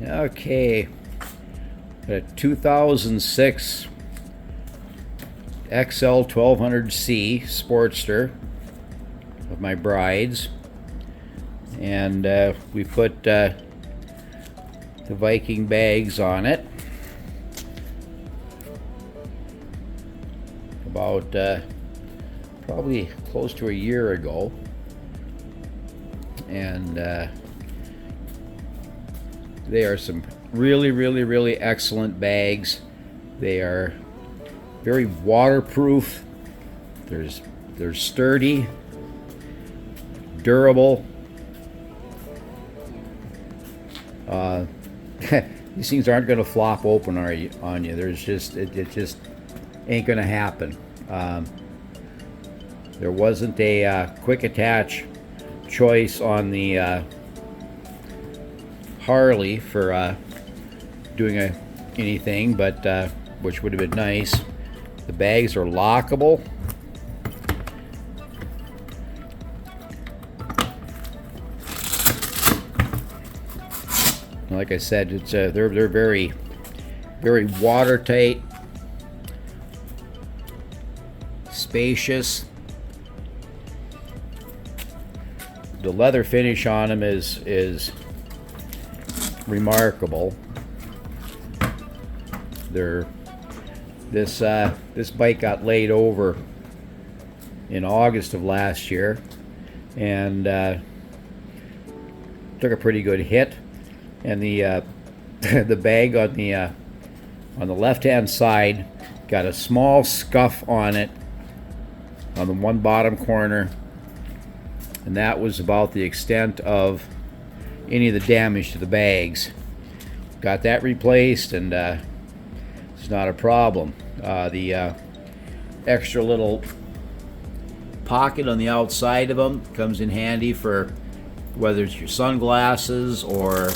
Okay, a 2006 XL1200C Sportster of my bride's, and we put the Vikingbags on it about probably close to a year ago, and they are some really excellent bags. They are very waterproof. They're sturdy, durable. These things aren't going to flop open on you. There's just it just ain't going to happen. There wasn't a quick attach choice on the Harley for doing anything, but which would have been nice. The bags are lockable. Like I said, it's they're very watertight, spacious. The leather finish on them is remarkable. This bike got laid over in August of last year, and took a pretty good hit. And the the bag on the left-hand side got a small scuff on it on the one bottom corner, and that was about the extent of any of the damage to the bags. Got that replaced, and it's not a problem. The extra little pocket on the outside of them comes in handy for whether it's your sunglasses or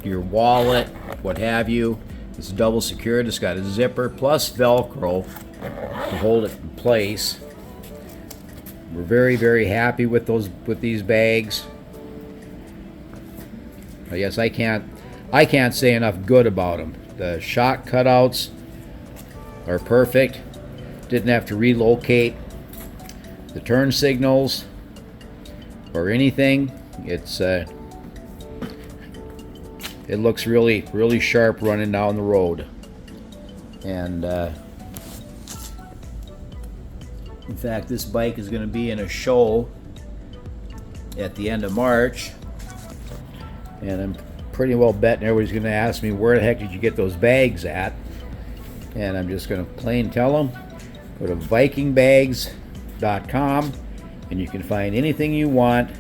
your wallet, what have you. It's double secured. It's got a zipper plus Velcro to hold it in place. We're very happy with these bags. I guess I can't say enough good about them. The shock cutouts are perfect. Didn't have to relocate the turn signals or anything. It looks really sharp running down the road. And in fact, this bike is going to be in a show at the end of March, and I'm pretty well betting everybody's going to ask me, where the heck did you get those bags at? And I'm just going to plain tell them, go to Vikingbags.com, and you can find anything you want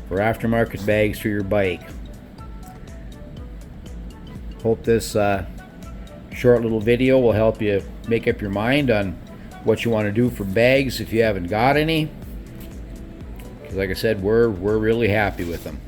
for aftermarket bags for your bike. Hope this short little video will help you make up your mind on what you want to do for bags if you haven't got any. Because like I said, we're really happy with them.